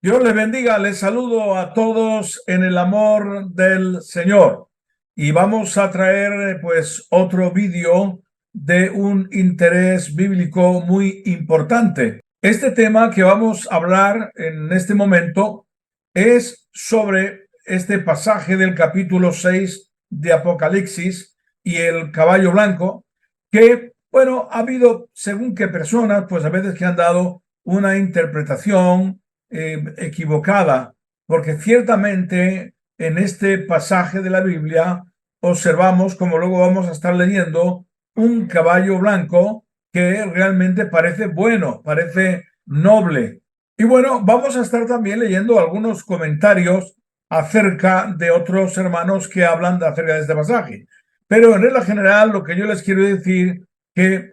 Dios les bendiga, les saludo a todos en el amor del Señor. Y vamos a traer pues otro vídeo de un interés bíblico muy importante. Este tema que vamos a hablar en este momento es sobre este pasaje del capítulo 6 de Apocalipsis y el caballo blanco, que, bueno, ha habido según qué personas, pues a veces que han dado una interpretación equivocada, porque ciertamente en este pasaje de la Biblia observamos, como luego vamos a estar leyendo, un caballo blanco que realmente parece bueno, parece noble. Y bueno, vamos a estar también leyendo algunos comentarios acerca de otros hermanos que hablan acerca de este pasaje. Pero en regla general, lo que yo les quiero decir que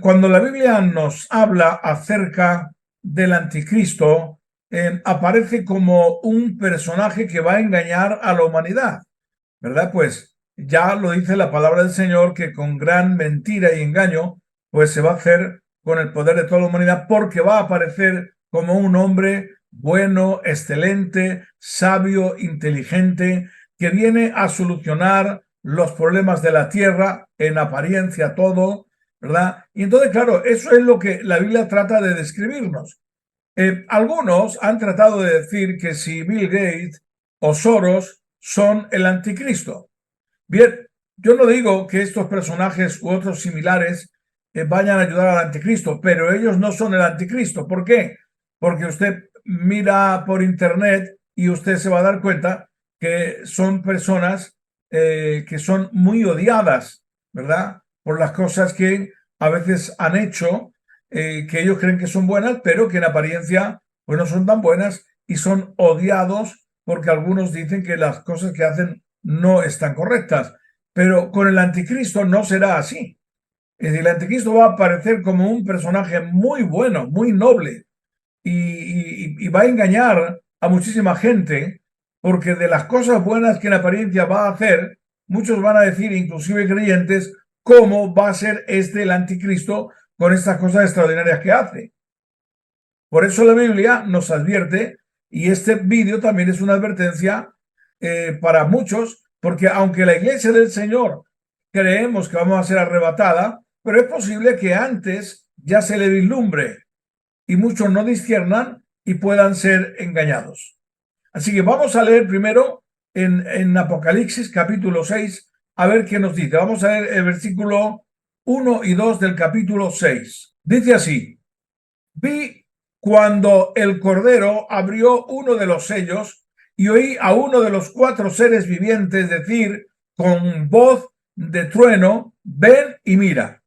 cuando la Biblia nos habla acerca del anticristo, aparece como un personaje que va a engañar a la humanidad, ¿verdad? Pues ya lo dice la palabra del Señor, que con gran mentira y engaño, pues se va a hacer con el poder de toda la humanidad, porque va a aparecer como un hombre bueno, excelente, sabio, inteligente, que viene a solucionar los problemas de la tierra, en apariencia todo, ¿verdad? Y entonces, claro, eso es lo que la Biblia trata de describirnos. Algunos han tratado de decir que si Bill Gates o Soros son el anticristo. Bien, yo no digo que estos personajes u otros similares vayan a ayudar al anticristo, pero ellos no son el anticristo. ¿Por qué? Porque usted mira por internet y usted se va a dar cuenta que son personas que son muy odiadas, ¿verdad? Por las cosas que a veces han hecho, que ellos creen que son buenas, pero que en apariencia pues no son tan buenas y son odiados porque algunos dicen que las cosas que hacen no están correctas. Pero con el anticristo no será así. Es decir, el anticristo va a aparecer como un personaje muy bueno, muy noble, y va a engañar a muchísima gente, porque de las cosas buenas que en apariencia va a hacer, muchos van a decir, inclusive creyentes, cómo va a ser el anticristo con estas cosas extraordinarias que hace. Por eso la Biblia nos advierte, y este vídeo también es una advertencia para muchos, porque aunque la iglesia del Señor creemos que vamos a ser arrebatada, pero es posible que antes ya se le vislumbre y muchos no disciernan y puedan ser engañados. Así que vamos a leer primero en Apocalipsis capítulo 6, a ver qué nos dice. Vamos a leer el versículo 1 y 2 del capítulo 6. Dice así: vi cuando el Cordero abrió uno de los sellos y oí a uno de los cuatro seres vivientes decir con voz de trueno: ven y mira.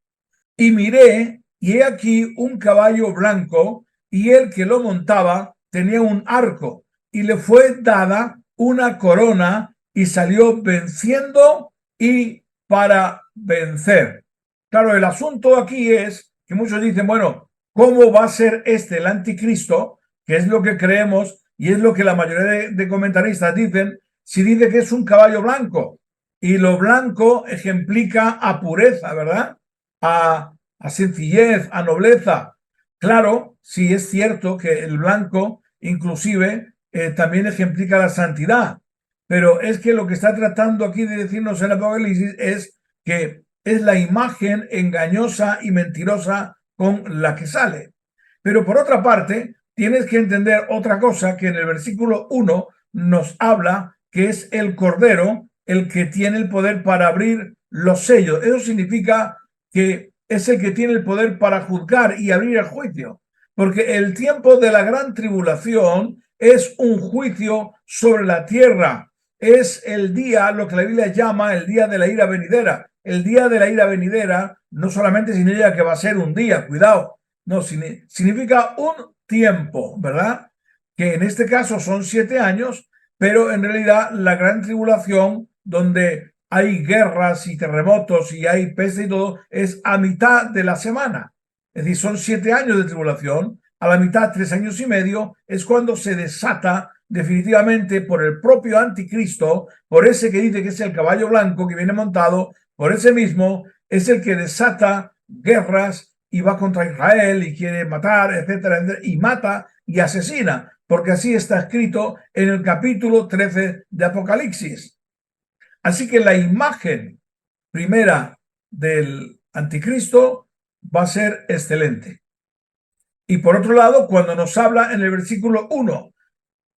Y miré, y he aquí un caballo blanco, y el que lo montaba tenía un arco, y le fue dada una corona, y salió venciendo y para vencer. Claro, el asunto aquí es que muchos dicen, bueno, ¿cómo va a ser el anticristo? Que es lo que creemos y es lo que la mayoría de comentaristas dicen, si dice que es un caballo blanco. Y lo blanco ejemplifica a pureza, ¿verdad? A sencillez, a nobleza. Claro, sí es cierto que el blanco inclusive también ejemplifica la santidad, pero es que lo que está tratando aquí de decirnos el Apocalipsis es que es la imagen engañosa y mentirosa con la que sale. Pero por otra parte, tienes que entender otra cosa, que en el versículo 1 nos habla que es el Cordero el que tiene el poder para abrir los sellos. Eso significa que es el que tiene el poder para juzgar y abrir el juicio, porque el tiempo de la gran tribulación es un juicio sobre la tierra. Es el día, lo que la Biblia llama el día de la ira venidera. El día de la ira venidera no solamente significa que va a ser un día, cuidado, no, significa un tiempo, ¿verdad? Que en este caso son 7 años, pero en realidad la gran tribulación, donde hay guerras y terremotos y hay peste y todo, es a mitad de la semana. Es decir, son 7 años de tribulación, a la mitad, 3 años y medio, es cuando se desata definitivamente por el propio anticristo, por ese que dice que es el caballo blanco que viene montado, por ese mismo, es el que desata guerras y va contra Israel y quiere matar, etcétera, etcétera, y mata y asesina. porque así está escrito en el capítulo 13 de Apocalipsis. Así que la imagen primera del anticristo va a ser excelente. Y por otro lado, cuando nos habla en el versículo 1,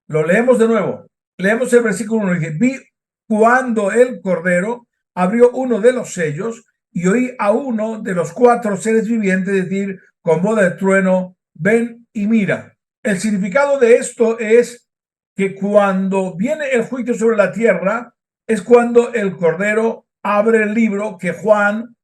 lo leemos de nuevo. Leemos el versículo 1 y dice: vi cuando el Cordero abrió uno de los sellos y oí a uno de los 4 seres vivientes decir con voz de trueno: ven y mira. El significado de esto es que cuando viene el juicio sobre la tierra es cuando el Cordero abre el libro que Juan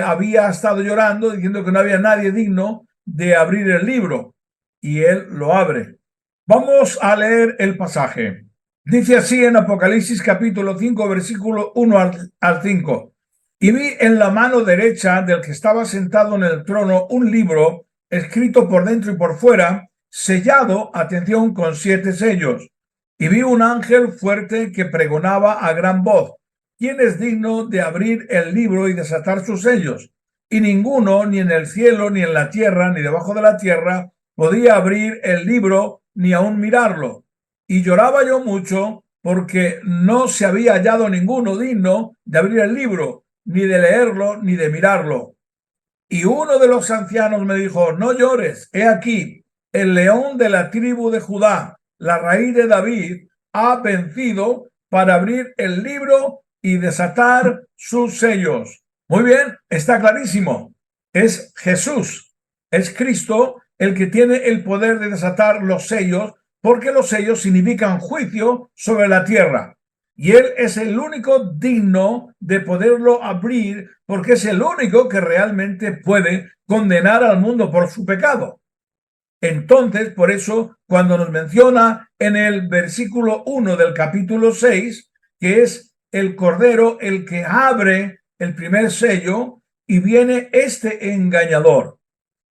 había estado llorando, diciendo que no había nadie digno de abrir el libro, y él lo abre. Vamos a leer el pasaje. Dice así en Apocalipsis capítulo 5, versículo 1 al 5. Y vi en la mano derecha del que estaba sentado en el trono un libro escrito por dentro y por fuera, sellado, atención, con 7 sellos. Y vi un ángel fuerte que pregonaba a gran voz: ¿quién es digno de abrir el libro y desatar sus sellos? Y ninguno, ni en el cielo, ni en la tierra, ni debajo de la tierra, podía abrir el libro ni aún mirarlo. Y lloraba yo mucho porque no se había hallado ninguno digno de abrir el libro, ni de leerlo, ni de mirarlo. Y uno de los ancianos me dijo: no llores, he aquí, el león de la tribu de Judá, la raíz de David, ha vencido para abrir el libro y desatar sus sellos. Muy bien, está clarísimo. Es Jesús, es Cristo el que tiene el poder de desatar los sellos, porque los sellos significan juicio sobre la tierra. Y él es el único digno de poderlo abrir, porque es el único que realmente puede condenar al mundo por su pecado. Entonces, por eso, cuando nos menciona en el versículo 1 del capítulo 6, que es el Cordero el que abre el primer sello y viene este engañador,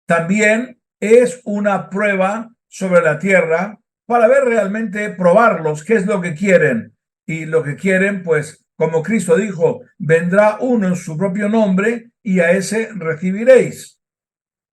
también es una prueba sobre la tierra para ver realmente, probarlos, qué es lo que quieren. Y lo que quieren, pues, como Cristo dijo, vendrá uno en su propio nombre y a ese recibiréis.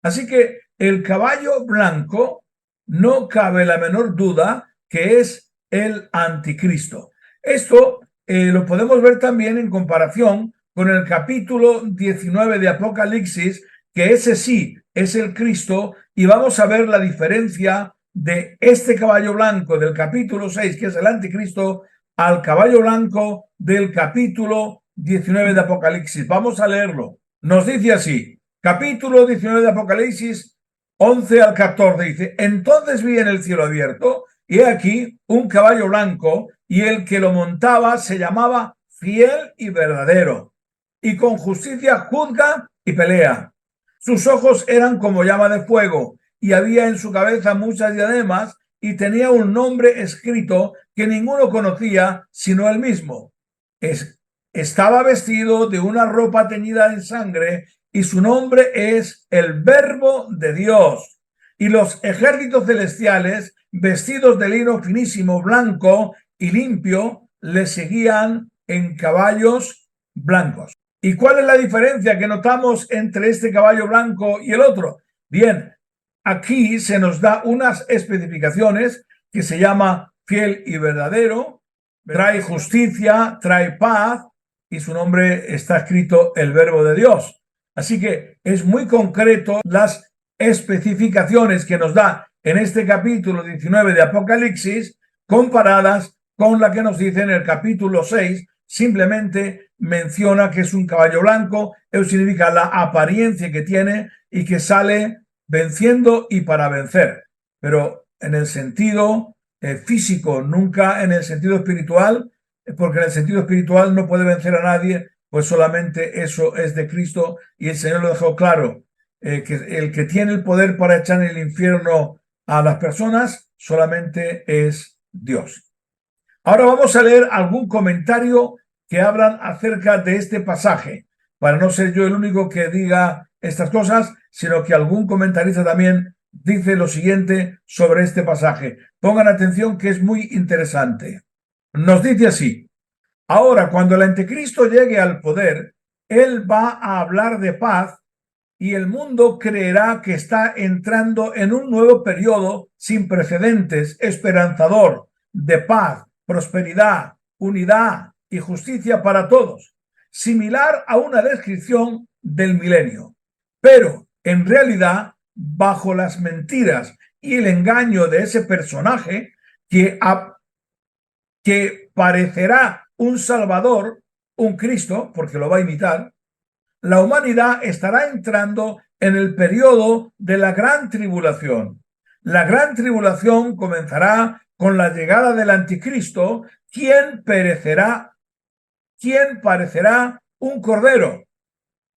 Así que el caballo blanco, no cabe la menor duda que es el anticristo. Esto lo podemos ver también en comparación con el capítulo 19 de Apocalipsis, que ese sí es el Cristo, y vamos a ver la diferencia de este caballo blanco del capítulo 6, que es el anticristo, al caballo blanco del capítulo 19 de Apocalipsis. Vamos a leerlo. Nos dice así, capítulo 19 de Apocalipsis, 11 al 14, dice: entonces vi en el cielo abierto, y he aquí un caballo blanco, y el que lo montaba se llamaba Fiel y Verdadero, y con justicia juzga y pelea. Sus ojos eran como llama de fuego, y había en su cabeza muchas diademas, y tenía un nombre escrito que ninguno conocía sino él mismo. Estaba vestido de una ropa teñida en sangre, y su nombre es el Verbo de Dios. Y los ejércitos celestiales, vestidos de lino finísimo, blanco y limpio, le seguían en caballos blancos. ¿Y cuál es la diferencia que notamos entre este caballo blanco y el otro? Bien, aquí se nos da unas especificaciones que se llama fiel y verdadero, trae justicia, trae paz, y su nombre está escrito el Verbo de Dios. Así que es muy concreto las especificaciones que nos da en este capítulo 19 de Apocalipsis, comparadas con la que nos dice en el capítulo 6. Simplemente menciona que es un caballo blanco, eso significa la apariencia que tiene y que sale venciendo y para vencer, pero en el sentido físico, nunca en el sentido espiritual, porque en el sentido espiritual no puede vencer a nadie, pues solamente eso es de Cristo, y el Señor lo dejó claro, que el que tiene el poder para echar en el infierno a las personas solamente es Dios. Ahora vamos a leer algún comentario que hablan acerca de este pasaje, para no ser yo el único que diga estas cosas, sino que algún comentarista también dice lo siguiente sobre este pasaje. Pongan atención, que es muy interesante. Nos dice así: ahora, cuando el anticristo llegue al poder, él va a hablar de paz y el mundo creerá que está entrando en un nuevo periodo sin precedentes, esperanzador, de paz, prosperidad, unidad y justicia para todos, similar a una descripción del milenio. Pero, en realidad, bajo las mentiras y el engaño de ese personaje que parecerá un Salvador, un Cristo, porque lo va a imitar, la humanidad estará entrando en el periodo de la gran tribulación. La gran tribulación comenzará con la llegada del anticristo, quien parecerá un cordero,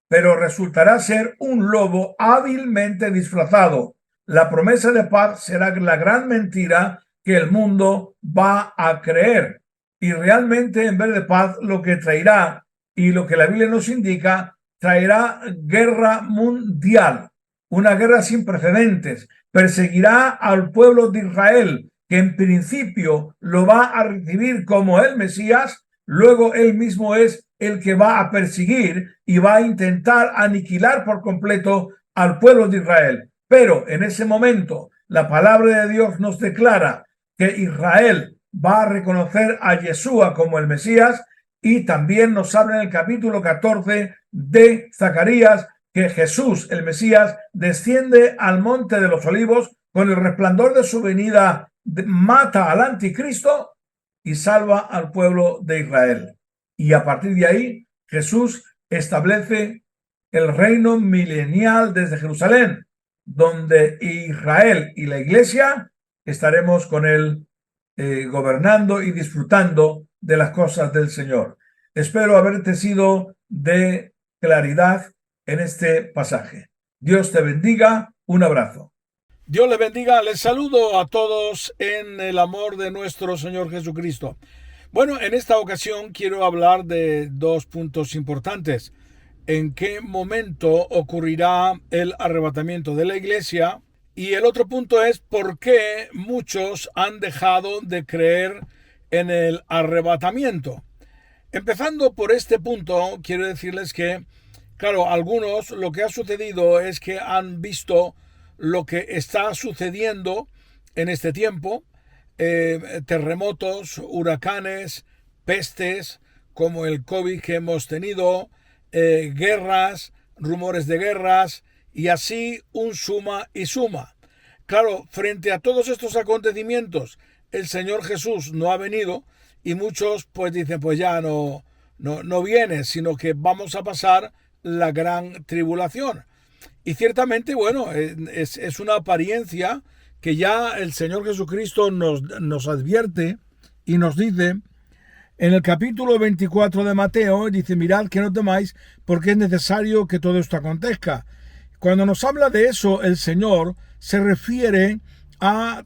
pero resultará ser un lobo hábilmente disfrazado. La promesa de paz será la gran mentira que el mundo va a creer. Y realmente, en vez de paz, lo que traerá, y lo que la Biblia nos indica, traerá guerra mundial, una guerra sin precedentes. Perseguirá al pueblo de Israel, que en principio lo va a recibir como el Mesías. Luego él mismo es el que va a perseguir y va a intentar aniquilar por completo al pueblo de Israel. Pero en ese momento la palabra de Dios nos declara que Israel va a reconocer a Yeshua como el Mesías, y también nos habla en el capítulo 14 de Zacarías que Jesús, el Mesías, desciende al monte de los olivos con el resplandor de su venida, mata al anticristo y salva al pueblo de Israel. Y a partir de ahí, Jesús establece el reino milenial desde Jerusalén, donde Israel y la iglesia estaremos con él gobernando y disfrutando de las cosas del Señor. Espero haberte sido de claridad en este pasaje. Dios te bendiga. Un abrazo. Dios les bendiga. Les saludo a todos en el amor de nuestro Señor Jesucristo. Bueno, en esta ocasión quiero hablar de dos puntos importantes. ¿En qué momento ocurrirá el arrebatamiento de la iglesia? Y el otro punto es por qué muchos han dejado de creer en el arrebatamiento. Empezando por este punto, quiero decirles que, claro, algunos lo que ha sucedido es que han visto lo que está sucediendo en este tiempo, terremotos, huracanes, pestes, como el COVID que hemos tenido, guerras, rumores de guerras, y así un suma y suma. Claro, frente a todos estos acontecimientos, el Señor Jesús no ha venido, y muchos pues dicen, pues ya no viene, sino que vamos a pasar la gran tribulación. Y ciertamente, bueno, es una apariencia que ya el Señor Jesucristo nos advierte y nos dice en el capítulo 24 de Mateo, dice, mirad que no temáis, porque es necesario que todo esto acontezca. Cuando nos habla de eso, el Señor se refiere a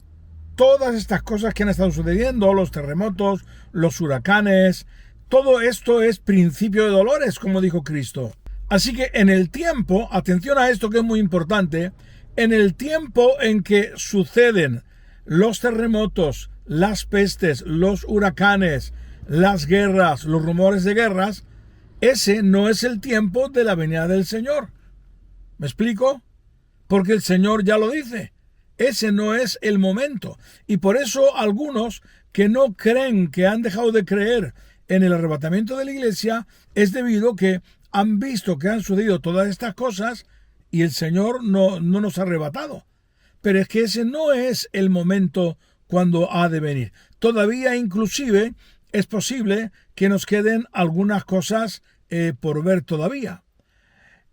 todas estas cosas que han estado sucediendo, los terremotos, los huracanes. Todo esto es principio de dolores, como dijo Cristo. Así que en el tiempo, atención a esto que es muy importante, en el tiempo en que suceden los terremotos, las pestes, los huracanes, las guerras, los rumores de guerras, ese no es el tiempo de la venida del Señor. ¿Me explico? Porque el Señor ya lo dice. Ese no es el momento. Y por eso algunos que no creen, que han dejado de creer en el arrebatamiento de la iglesia, es debido a que han visto que han sucedido todas estas cosas y el Señor no nos ha arrebatado. Pero es que ese no es el momento cuando ha de venir. Todavía inclusive es posible que nos queden algunas cosas por ver todavía.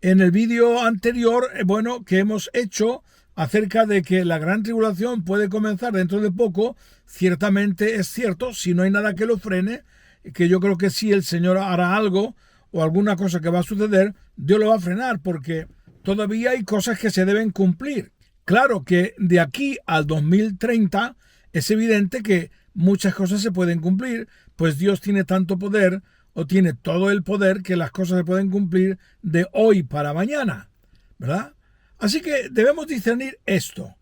En el vídeo anterior, que hemos hecho acerca de que la gran tribulación puede comenzar dentro de poco, ciertamente es cierto, si no hay nada que lo frene, que yo creo que si el Señor hará algo o alguna cosa que va a suceder, Dios lo va a frenar, porque todavía hay cosas que se deben cumplir. Claro que de aquí al 2030 es evidente que muchas cosas se pueden cumplir, pues Dios tiene tanto poder, o tiene todo el poder, que las cosas se pueden cumplir de hoy para mañana, ¿verdad? Así que debemos discernir esto,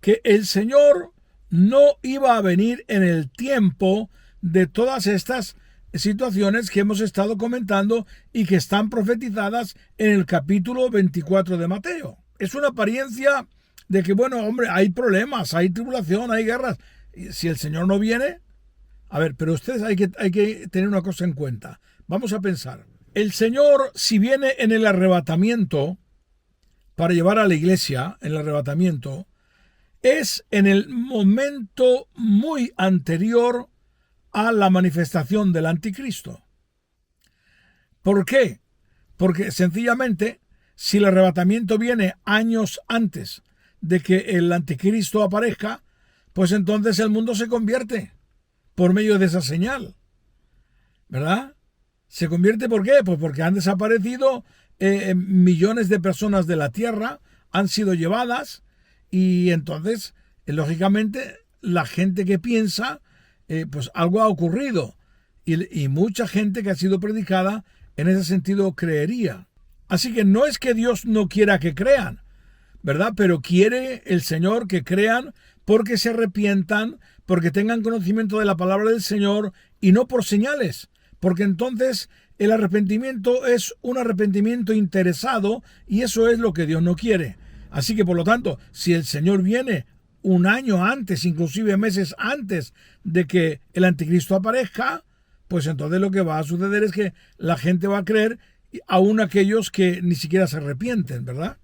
que el Señor no iba a venir en el tiempo de todas estas situaciones que hemos estado comentando y que están profetizadas en el capítulo 24 de Mateo. Es una apariencia de que, bueno, hombre, hay problemas, hay tribulación, hay guerras. Si el Señor no viene, a ver, pero ustedes hay que tener una cosa en cuenta. Vamos a pensar. El Señor, si viene en el arrebatamiento, para llevar a la iglesia, en el arrebatamiento, es en el momento muy anterior a la manifestación del anticristo. ¿Por qué? Porque sencillamente, si el arrebatamiento viene años antes de que el anticristo aparezca, pues entonces el mundo se convierte por medio de esa señal, ¿verdad? ¿Se convierte por qué? Pues porque han desaparecido millones de personas de la tierra, han sido llevadas y entonces, lógicamente, la gente que piensa, pues algo ha ocurrido y mucha gente que ha sido predicada en ese sentido creería. Así que no es que Dios no quiera que crean, ¿verdad? Pero quiere el Señor que crean porque se arrepientan, porque tengan conocimiento de la palabra del Señor y no por señales, porque entonces el arrepentimiento es un arrepentimiento interesado y eso es lo que Dios no quiere. Así que por lo tanto, si el Señor viene un año antes, inclusive meses antes de que el anticristo aparezca, pues entonces lo que va a suceder es que la gente va a creer, aún aquellos que ni siquiera se arrepienten, ¿verdad?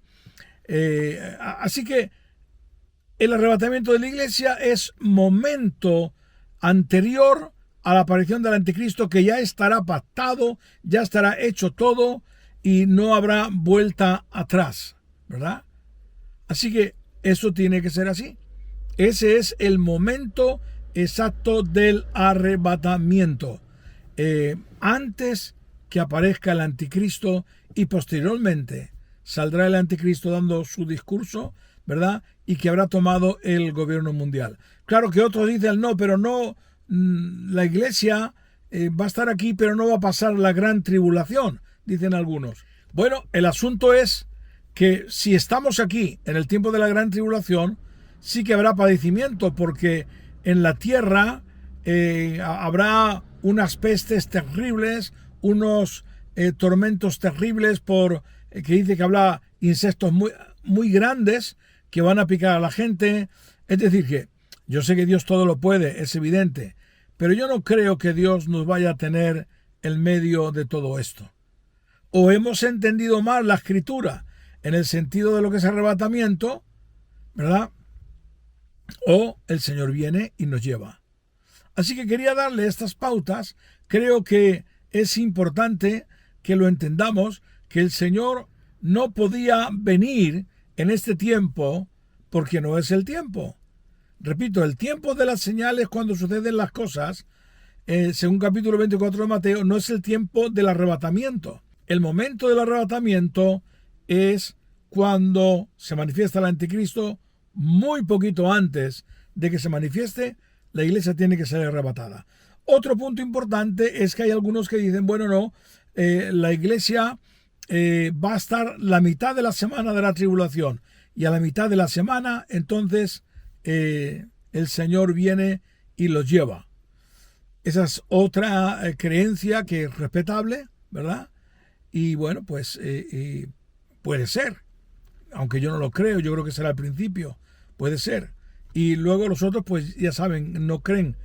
Así que el arrebatamiento de la iglesia es momento anterior a la aparición del anticristo, que ya estará pactado, ya estará hecho todo y no habrá vuelta atrás, ¿verdad? Así que eso tiene que ser así. Ese es el momento exacto del arrebatamiento. Antes que aparezca el anticristo y posteriormente saldrá el anticristo dando su discurso, ¿verdad? Y que habrá tomado el gobierno mundial. Claro que otros dicen, no, pero no, la iglesia va a estar aquí, pero no va a pasar la gran tribulación, dicen algunos. Bueno, el asunto es que si estamos aquí en el tiempo de la gran tribulación, sí que habrá padecimiento, porque en la tierra habrá unas pestes terribles, unos tormentos terribles que dice que habrá insectos muy grandes que van a picar a la gente. Es decir, que yo sé que Dios todo lo puede, es evidente, pero yo no creo que Dios nos vaya a tener en medio de todo esto. O hemos entendido mal la Escritura en el sentido de lo que es arrebatamiento, ¿verdad? O el Señor viene y nos lleva. Así que quería darle estas pautas. Creo que es importante que lo entendamos, que el Señor no podía venir en este tiempo porque no es el tiempo. Repito, el tiempo de las señales cuando suceden las cosas, según capítulo 24 de Mateo, no es el tiempo del arrebatamiento. El momento del arrebatamiento es cuando se manifiesta el anticristo. Muy poquito antes de que se manifieste, la iglesia tiene que ser arrebatada. Otro punto importante es que hay algunos que dicen, bueno, no, la iglesia va a estar la mitad de la semana de la tribulación y a la mitad de la semana entonces el Señor viene y los lleva. Esa es otra creencia que es respetable, ¿verdad? Y bueno, pues puede ser, aunque yo no lo creo, yo creo que será al principio, puede ser. Y luego los otros, pues ya saben, no creen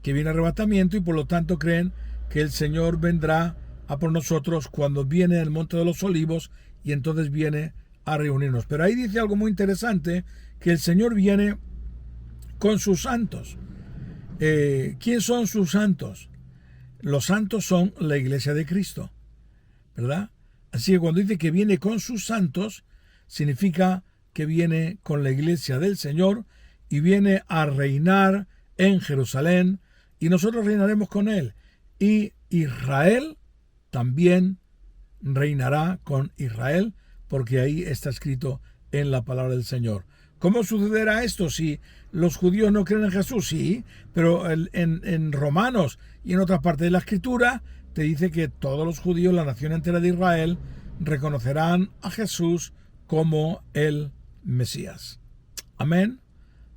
que viene arrebatamiento y por lo tanto creen que el Señor vendrá a por nosotros cuando viene el Monte de los Olivos y entonces viene a reunirnos. Pero ahí dice algo muy interesante, que el Señor viene con sus santos. ¿Quién son sus santos? Los santos son la iglesia de Cristo, ¿verdad? Así que cuando dice que viene con sus santos, significa que viene con la iglesia del Señor y viene a reinar en Jerusalén y nosotros reinaremos con él. Y Israel también reinará con Israel, porque ahí está escrito en la palabra del Señor. ¿Cómo sucederá esto si los judíos no creen en Jesús? Sí, pero en Romanos y en otra parte de la Escritura te dice que todos los judíos, la nación entera de Israel, reconocerán a Jesús como el Mesías. Amén.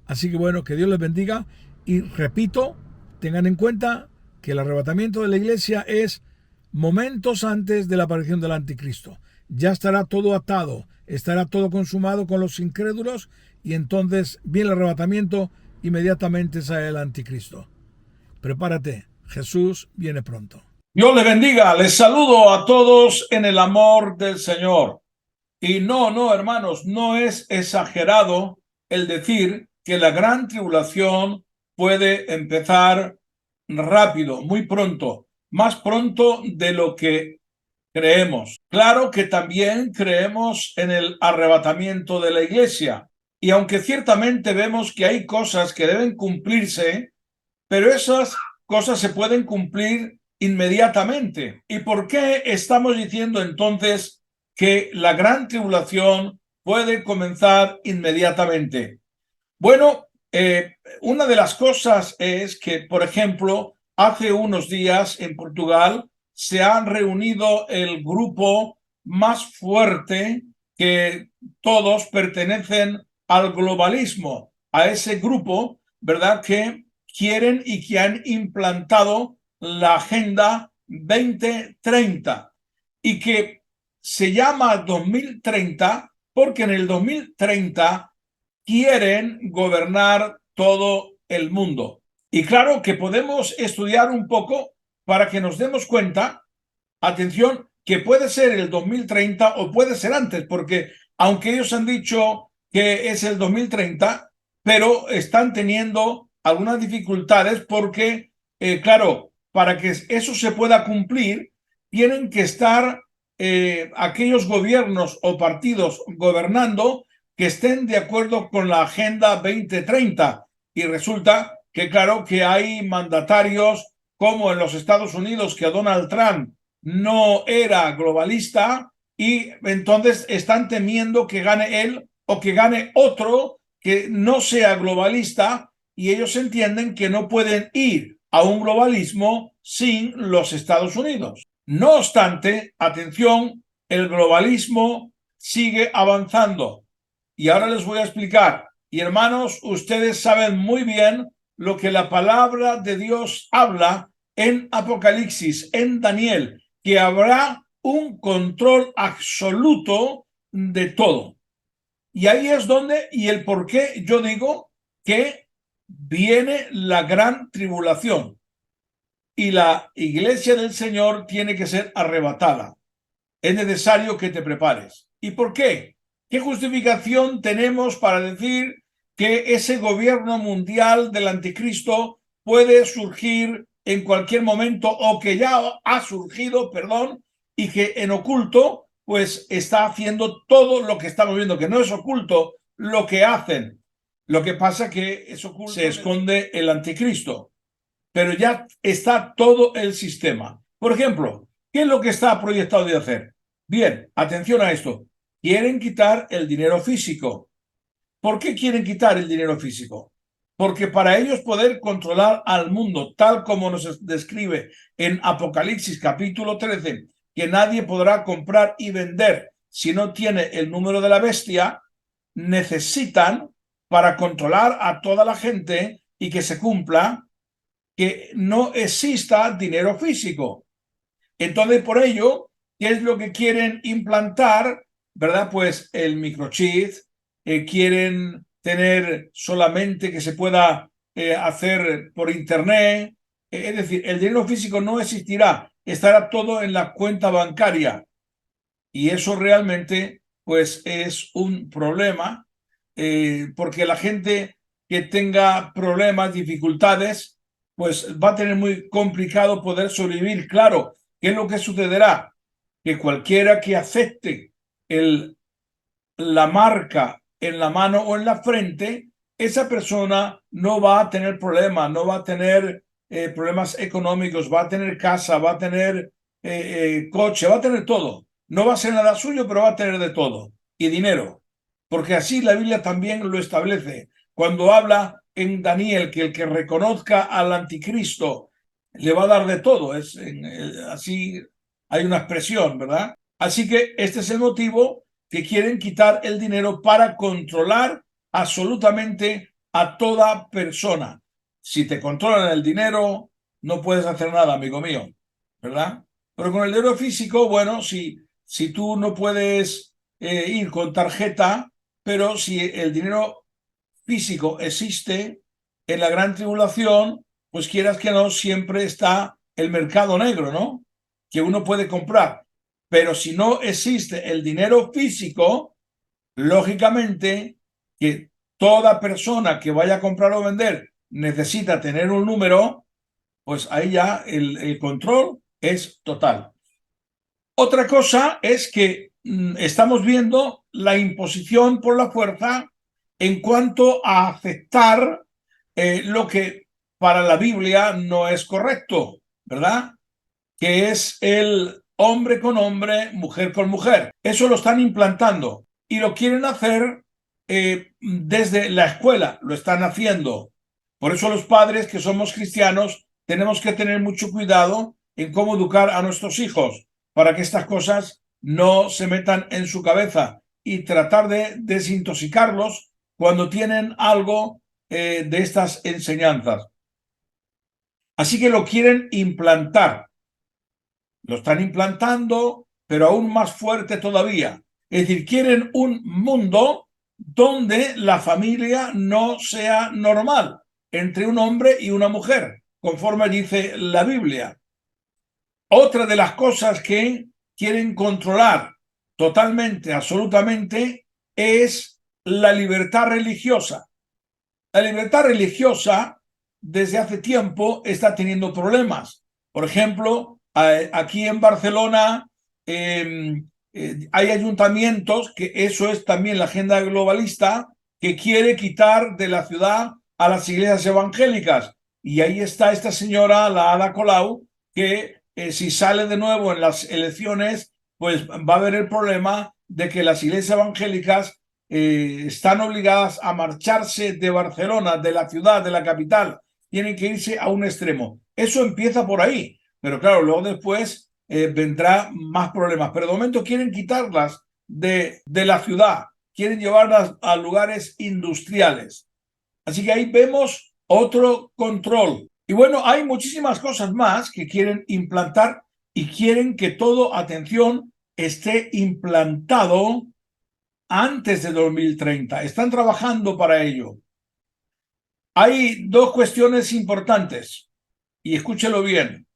Así que bueno, que Dios les bendiga y repito, tengan en cuenta, que el arrebatamiento de la iglesia es momentos antes de la aparición del anticristo. Ya estará todo atado, estará todo consumado con los incrédulos y entonces viene el arrebatamiento, inmediatamente sale el anticristo. Prepárate, Jesús viene pronto. Dios le bendiga, les saludo a todos en el amor del Señor. Y no, hermanos, no es exagerado el decir que la gran tribulación puede empezar rápido, muy pronto, más pronto de lo que creemos. Claro que también creemos en el arrebatamiento de la iglesia. Y aunque ciertamente vemos que hay cosas que deben cumplirse, pero esas cosas se pueden cumplir inmediatamente. ¿Y por qué estamos diciendo entonces que la gran tribulación puede comenzar inmediatamente? Bueno, una de las cosas es que, por ejemplo, hace unos días en Portugal se ha reunido el grupo más fuerte, que todos pertenecen al globalismo, a ese grupo, ¿verdad?, que quieren y que han implantado la Agenda 2030 y que se llama 2030 porque en el 2030 quieren gobernar todo el mundo. Y claro que podemos estudiar un poco para que nos demos cuenta, atención, que puede ser el 2030 o puede ser antes, porque aunque ellos han dicho que es el 2030, pero están teniendo algunas dificultades porque, claro, para que eso se pueda cumplir, tienen que estar aquellos gobiernos o partidos gobernando que estén de acuerdo con la Agenda 2030. Y resulta que, claro, que hay mandatarios como en los Estados Unidos, que Donald Trump no era globalista y entonces están temiendo que gane él o que gane otro que no sea globalista, y ellos entienden que no pueden ir a un globalismo sin los Estados Unidos. No obstante, atención, el globalismo sigue avanzando. Y ahora les voy a explicar. Y hermanos, ustedes saben muy bien lo que la palabra de Dios habla en Apocalipsis, en Daniel, que habrá un control absoluto de todo. Y ahí es donde, y el por qué yo digo que viene la gran tribulación y la iglesia del Señor tiene que ser arrebatada. Es necesario que te prepares. ¿Y por qué? ¿Qué justificación tenemos para decir que ese gobierno mundial del anticristo puede surgir en cualquier momento, o que ya ha surgido, perdón, y que en oculto pues está haciendo todo lo que estamos viendo, que no es oculto lo que hacen? Lo que pasa que es oculto, se esconde el anticristo, pero ya está todo el sistema. Por ejemplo, ¿qué es lo que está proyectado de hacer? Bien, atención a esto. Quieren quitar el dinero físico. ¿Por qué quieren quitar el dinero físico? Porque para ellos poder controlar al mundo, tal como nos describe en Apocalipsis capítulo 13, que nadie podrá comprar y vender si no tiene el número de la bestia, necesitan, para controlar a toda la gente y que se cumpla, que no exista dinero físico. Entonces, por ello, ¿qué es lo que quieren implantar? ¿Verdad? Pues el microchip, quieren tener solamente que se pueda hacer por internet. Es decir, el dinero físico no existirá, estará todo en la cuenta bancaria. Y eso realmente, pues, es un problema, porque la gente que tenga problemas, dificultades, pues va a tener muy complicado poder sobrevivir. Claro, ¿qué es lo que sucederá? Que cualquiera que acepte la marca en la mano o en la frente, esa persona no va a tener problemas, no va a tener problemas económicos, va a tener casa, va a tener coche, va a tener todo. No va a ser nada suyo, pero va a tener de todo. Y dinero. Porque así la Biblia también lo establece. Cuando habla en Daniel que el que reconozca al anticristo le va a dar de todo. Así hay una expresión, ¿verdad? Así que este es el motivo que quieren quitar el dinero para controlar absolutamente a toda persona. Si te controlan el dinero, no puedes hacer nada, amigo mío, ¿verdad? Pero con el dinero físico, bueno, si tú no puedes ir con tarjeta, pero si el dinero físico existe en la gran tribulación, pues quieras que no, siempre está el mercado negro, ¿no? Que uno puede comprar. Pero si no existe el dinero físico, lógicamente que toda persona que vaya a comprar o vender necesita tener un número, pues ahí ya el control es total. Otra cosa es que estamos viendo la imposición por la fuerza en cuanto a aceptar lo que para la Biblia no es correcto, ¿verdad? Que es el hombre con hombre, mujer con mujer. Eso lo están implantando y lo quieren hacer desde la escuela, lo están haciendo. Por eso los padres que somos cristianos tenemos que tener mucho cuidado en cómo educar a nuestros hijos para que estas cosas no se metan en su cabeza y tratar de desintoxicarlos cuando tienen algo de estas enseñanzas. Así que lo quieren implantar. Lo están implantando, pero aún más fuerte todavía. Es decir, quieren un mundo donde la familia no sea normal entre un hombre y una mujer, conforme dice la Biblia. Otra de las cosas que quieren controlar totalmente, absolutamente, es la libertad religiosa. La libertad religiosa desde hace tiempo está teniendo problemas. Por ejemplo, aquí en Barcelona hay ayuntamientos, que eso es también la agenda globalista, que quiere quitar de la ciudad a las iglesias evangélicas. Y ahí está esta señora, la Ada Colau, que si sale de nuevo en las elecciones, pues va a haber el problema de que las iglesias evangélicas están obligadas a marcharse de Barcelona, de la ciudad, de la capital, tienen que irse a un extremo. Eso empieza por ahí, pero claro, luego después vendrá más problemas. Pero de momento quieren quitarlas de la ciudad, quieren llevarlas a lugares industriales. Así que ahí vemos otro control. Y bueno, hay muchísimas cosas más que quieren implantar y quieren que todo, atención, esté implantado antes de 2030. Están trabajando para ello. Hay dos cuestiones importantes y escúchelo bien.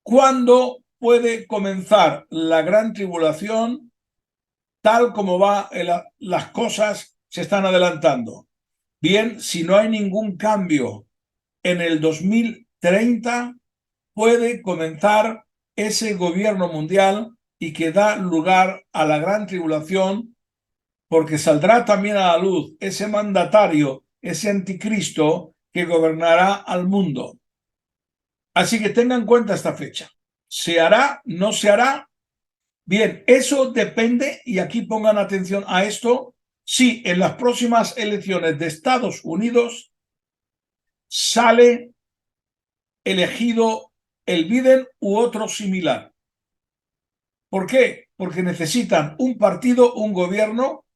¿Cuándo puede comenzar la gran tribulación tal como las cosas se están adelantando? Bien, si no hay ningún cambio en el 2030, puede comenzar ese gobierno mundial y que da lugar a la gran tribulación, porque saldrá también a la luz ese mandatario, ese anticristo que gobernará al mundo. Así que tengan en cuenta esta fecha. ¿Se hará? ¿No se hará? Bien, eso depende, y aquí pongan atención a esto, si en las próximas elecciones de Estados Unidos sale elegido el Biden u otro similar. ¿Por qué? Porque necesitan un partido, un gobierno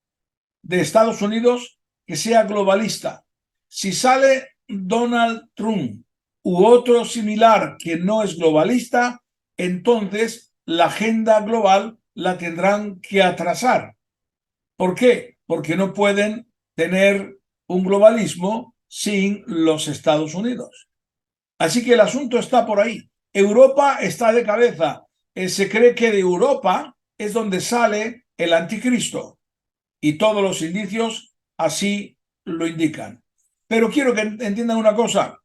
de Estados Unidos que sea globalista. Si sale Donald Trump u otro similar que no es globalista, entonces la agenda global la tendrán que atrasar. ¿Por qué? Porque no pueden tener un globalismo sin los Estados Unidos. Así que el asunto está por ahí. Europa está de cabeza. Se cree que de Europa es donde sale el anticristo. Y todos los indicios así lo indican. Pero quiero que entiendan una cosa,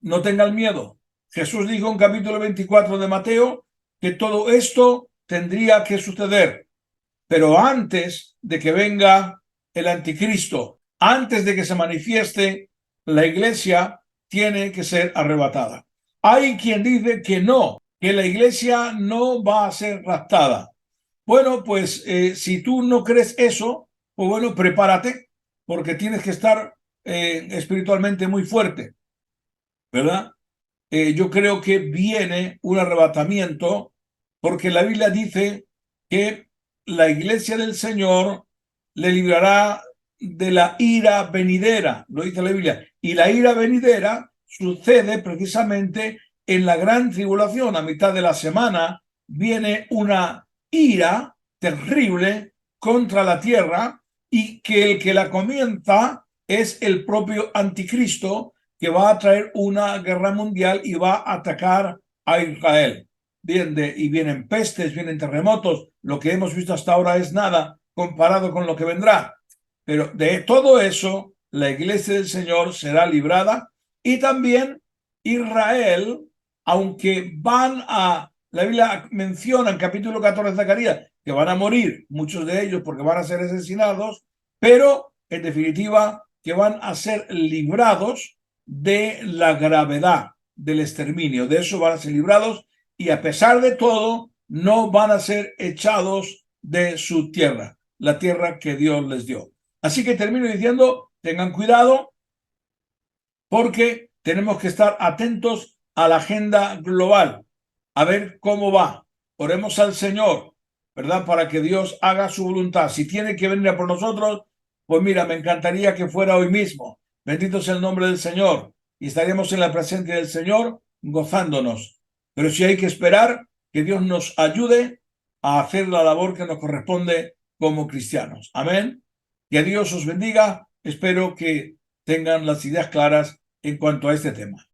no tengan miedo. Jesús dijo en capítulo 24 de Mateo que todo esto tendría que suceder, pero antes de que venga el anticristo, antes de que se manifieste, la iglesia tiene que ser arrebatada. Hay quien dice que no, que la iglesia no va a ser raptada. Bueno, pues si tú no crees eso, pues bueno, prepárate, porque tienes que estar espiritualmente muy fuerte, ¿verdad? Yo creo que viene un arrebatamiento, porque la Biblia dice que la iglesia del Señor le librará de la ira venidera, lo dice la Biblia, y la ira venidera sucede precisamente en la gran tribulación. A mitad de la semana viene una ira terrible contra la tierra y que el que la comienza es el propio anticristo, que va a traer una guerra mundial y va a atacar a Israel. Y vienen pestes, vienen terremotos. Lo que hemos visto hasta ahora es nada comparado con lo que vendrá. Pero de todo eso, la iglesia del Señor será librada, y también Israel, aunque la Biblia menciona en capítulo 14 de Zacarías que van a morir muchos de ellos porque van a ser asesinados, pero en definitiva que van a ser librados de la gravedad del exterminio. De eso van a ser librados, y a pesar de todo no van a ser echados de su tierra, la tierra que Dios les dio. Así que termino diciendo, tengan cuidado, porque tenemos que estar atentos a la agenda global, a ver cómo va. Oremos al Señor, ¿verdad? Para que Dios haga su voluntad. Si tiene que venir a por nosotros, pues mira, me encantaría que fuera hoy mismo. Bendito sea el nombre del Señor. Y estaremos en la presencia del Señor gozándonos. Pero si hay que esperar, que Dios nos ayude a hacer la labor que nos corresponde como cristianos. Amén. Que Dios os bendiga. Espero que tengan las ideas claras en cuanto a este tema.